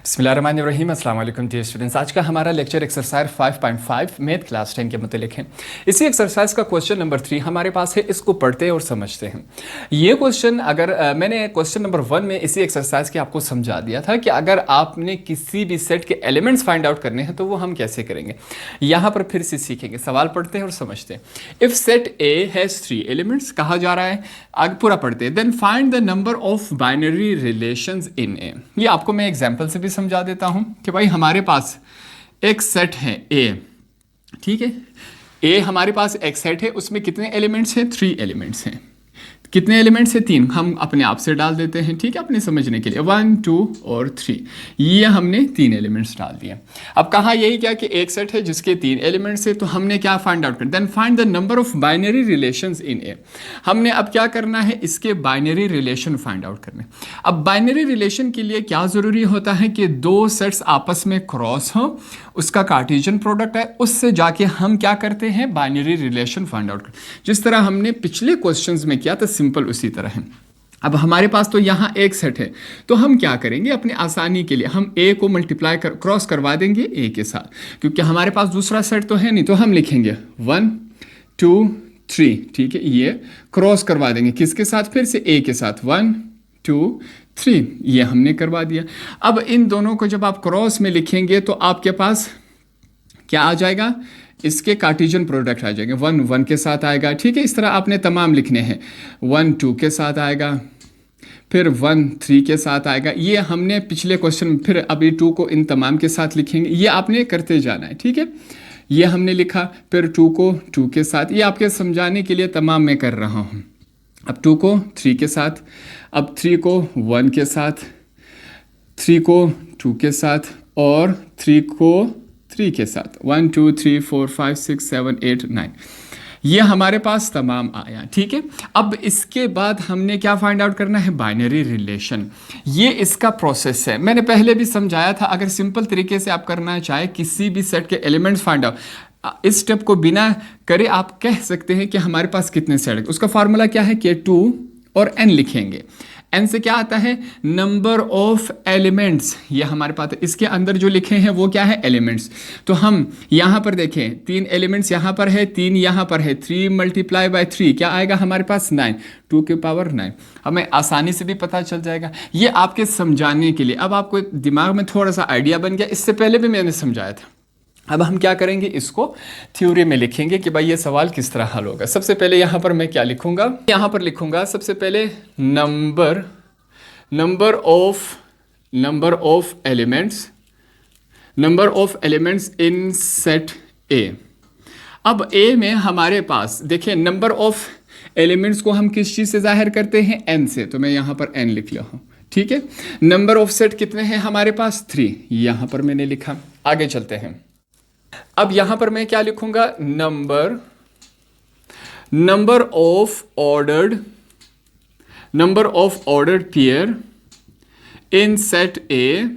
बिस्मिल्लाहिर्रहमानिर्रहीम अस्सलाम वालेकुम डियर स्टूडेंट्स। आज का हमारा लेक्चर एक्सरसाइज 5.5 मैथ क्लास 10 के मतलब है। इसी एक्सरसाइज का क्वेश्चन नंबर 3 हमारे पास है। इसको पढ़ते हैं और समझते हैं। ये क्वेश्चन अगर मैंने क्वेश्चन नंबर 1 में इसी एक्सरसाइज के आपको समझा दिया था कि अगर आपने किसी भी सेट के एलिमेंट्स फाइंड आउट करने हैं तो वो हम कैसे करेंगे। यहाँ पर फिर से सीखेंगे, सवाल पढ़ते हैं और समझते हैं। If set A has 3 elements कहा जा रहा है, आगे पूरा पढ़ते हैं। Then find the number of binary relations in A. ये आपको मैं एग्जांपल से भी समझा देता हूं कि भाई हमारे पास एक सेट है ए, ठीक है। ए हमारे पास एक सेट है, उसमें कितने एलिमेंट्स हैं? 3 एलिमेंट्स हैं। कितने एलिमेंट्स हैं? 3। हम अपने आप से डाल देते हैं, ठीक है, अपने समझने के लिए। 1 2 और 3, ये हमने 3 एलिमेंट्स डाल दिए। अब कहा यही क्या कि एक सेट है जिसके 3 एलिमेंट्स है, तो हमने क्या फाइंड आउट कर, then find the number of binary relations in A. हमने अब क्या करना है, इसके बाइनरी रिलेशन फाइंड आउट करने। अब बाइनरी रिलेशन के लिए क्या ज़रूरी होता है कि 2 सेट्स आपस में क्रॉस हो, उसका कार्टेशियन प्रोडक्ट है, उससे जाके हम क्या करते हैं, बाइनरी रिलेशन फाइंड आउट करते हैं। जिस तरह हमने पिछले क्वेश्चंस में किया था, सिंपल उसी तरह है। अब हमारे पास तो यहाँ एक सेट है, तो हम क्या करेंगे, अपनी आसानी के लिए हम ए को मल्टीप्लाई क्रॉस करवा देंगे ए के साथ, क्योंकि हमारे पास दूसरा सेट तो है नहीं। तो हम लिखेंगे 1 2 3, ठीक है, ये क्रॉस करवा देंगे किसके साथ, फिर से ए के साथ 1 2 3, ये हमने करवा दिया। अब इन दोनों को जब आप क्रॉस में लिखेंगे तो आपके पास क्या आ जाएगा, इसके कार्टेशियन प्रोडक्ट आ जाएंगे। 1 1 के साथ आएगा, ठीक है। इस तरह आपने तमाम लिखने हैं। 1 2 के साथ आएगा, फिर 1 3 के साथ आएगा। ये हमने पिछले क्वेश्चन में, फिर अभी 2 को इन तमाम के साथ लिखेंगे। ये आपने करते जाना है, ठीक है। ये हमने लिखा, फिर 2 को 2 के साथ। ये आपके समझाने के लिए तमाम मैं कर रहा हूँ। अब 2 को 3 के साथ, अब 3 को 1 के साथ, 3 को 2 के साथ और 3 को 3 के साथ। 1 2 3 4 5 6 7 8 9, ये हमारे पास तमाम आया, ठीक है। अब इसके बाद हमने क्या फाइंड आउट करना है, बाइनरी रिलेशन। ये इसका प्रोसेस है, मैंने पहले भी समझाया था। अगर सिंपल तरीके से आप करना चाहे किसी भी सेट के एलिमेंट्स फाइंड आउट, इस स्टेप को बिना करे आप कह सकते हैं कि हमारे पास कितने सेट है। उसका फार्मूला क्या है कि 2 और n लिखेंगे। n से क्या आता है, नंबर ऑफ एलिमेंट्स। ये हमारे पास इसके अंदर जो लिखे हैं वो क्या है, एलिमेंट्स। तो हम यहाँ पर देखें, 3 एलिमेंट्स यहाँ पर है, 3 यहाँ पर है। 3 मल्टीप्लाई बाय 3 क्या आएगा हमारे पास, 9, 2 की पावर 9। हमें आसानी से भी पता चल जाएगा। ये आपके समझाने के लिए। अब आपको दिमाग में थोड़ा सा आइडिया बन गया, इससे पहले भी मैंने समझाया था। अब हम क्या करेंगे, इसको थ्योरी में लिखेंगे कि भाई ये सवाल किस तरह हल होगा। सबसे पहले यहाँ पर मैं क्या लिखूंगा, यहाँ पर लिखूंगा सबसे पहले number of elements in set ए। अब ए में हमारे पास देखिए, नंबर ऑफ एलिमेंट्स को हम किस चीज़ से जाहिर करते हैं, n से। तो मैं यहाँ पर n लिख लिया हूँ, ठीक है। नंबर ऑफ सेट कितने हैं हमारे पास, 3, यहाँ पर मैंने लिखा। आगे चलते हैं। अब यहां पर मैं क्या लिखूंगा, number of ordered pair in set A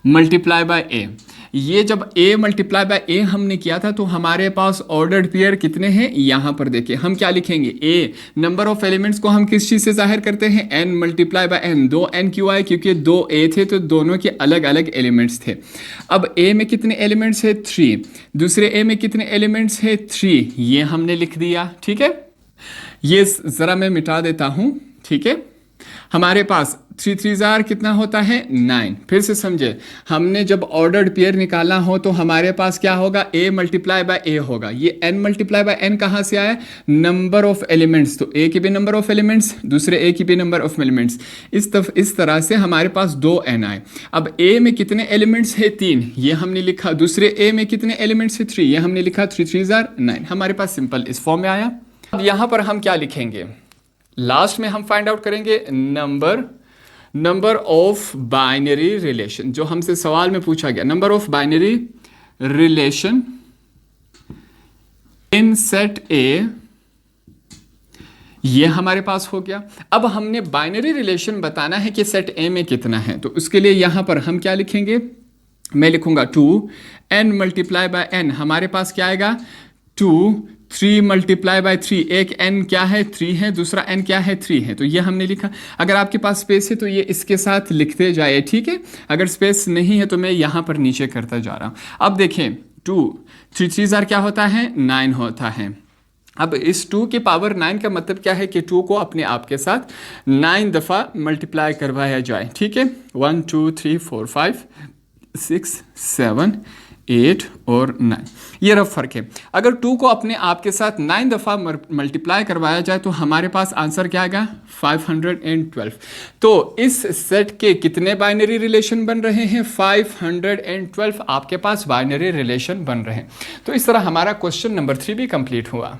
multiply by A. ये जब a मल्टीप्लाई बाय ए हमने किया था, तो हमारे पास ऑर्डर्ड पेयर कितने हैं, यहां पर देखिए। हम क्या लिखेंगे, a नंबर ऑफ एलिमेंट्स को हम किस चीज से जाहिर करते हैं, n multiply by n। 2n क्यों आए, क्योंकि 2 a थे, तो दोनों के अलग अलग एलिमेंट्स थे। अब a में कितने एलिमेंट्स है, 3। दूसरे a में कितने एलिमेंट्स है, 3। ये हमने लिख दिया, ठीक है। ये जरा मैं मिटा देता हूं, ठीक है। हमारे पास 3 3 जार कितना होता है, 9। फिर से समझे, हमने जब ऑर्डर्ड पेयर निकालना हो तो हमारे पास क्या होगा, a मल्टीप्लाई बाय a होगा। ये n मल्टीप्लाई बाय n कहाँ से आया, नंबर ऑफ एलिमेंट्स। तो a की भी नंबर ऑफ एलिमेंट्स, दूसरे a की भी नंबर ऑफ एलिमेंट्स। इस तरह से हमारे पास 2n आए। अब a में कितने एलिमेंट्स है, 3, ये हमने लिखा। दूसरे a में कितने एलिमेंट्स है, 3, ये हमने लिखा। 3 3 जार 9, हमारे पास सिंपल इस फॉर्म में आया। अब यहाँ पर हम क्या लिखेंगे, लास्ट में हम फाइंड आउट करेंगे नंबर ऑफ बाइनरी रिलेशन, जो हमसे सवाल में पूछा गया, number of binary relation in set ए। ये हमारे पास हो गया। अब हमने बाइनरी रिलेशन बताना है कि सेट ए में कितना है, तो उसके लिए यहां पर हम क्या लिखेंगे, मैं लिखूंगा 2 n मल्टीप्लाई बाय n। हमारे पास क्या आएगा, 2 3 मल्टीप्लाई बाय 3, एक n क्या है 3 है, दूसरा n क्या है 3 है, तो ये हमने लिखा। अगर आपके पास स्पेस है तो ये इसके साथ लिखते जाए, ठीक है। अगर स्पेस नहीं है तो मैं यहाँ पर नीचे करता जा रहा हूँ। अब देखें 2 3 3 जार क्या होता है 9 होता है। अब इस 2 की पावर 9 का मतलब क्या है कि 2 को अपने आप के साथ 9 दफ़ा मल्टीप्लाई करवाया जाए, ठीक है। 1 2 3 4 5 6 7 8 और 9, ये रफ फ़र्क है। अगर 2 को अपने आप के साथ 9 दफ़ा मल्टीप्लाई करवाया जाए तो हमारे पास आंसर क्या आएगा 512। तो इस सेट के कितने बाइनरी रिलेशन बन रहे हैं 512 आपके पास बाइनरी रिलेशन बन रहे हैं। तो इस तरह हमारा क्वेश्चन नंबर 3 भी कंप्लीट हुआ।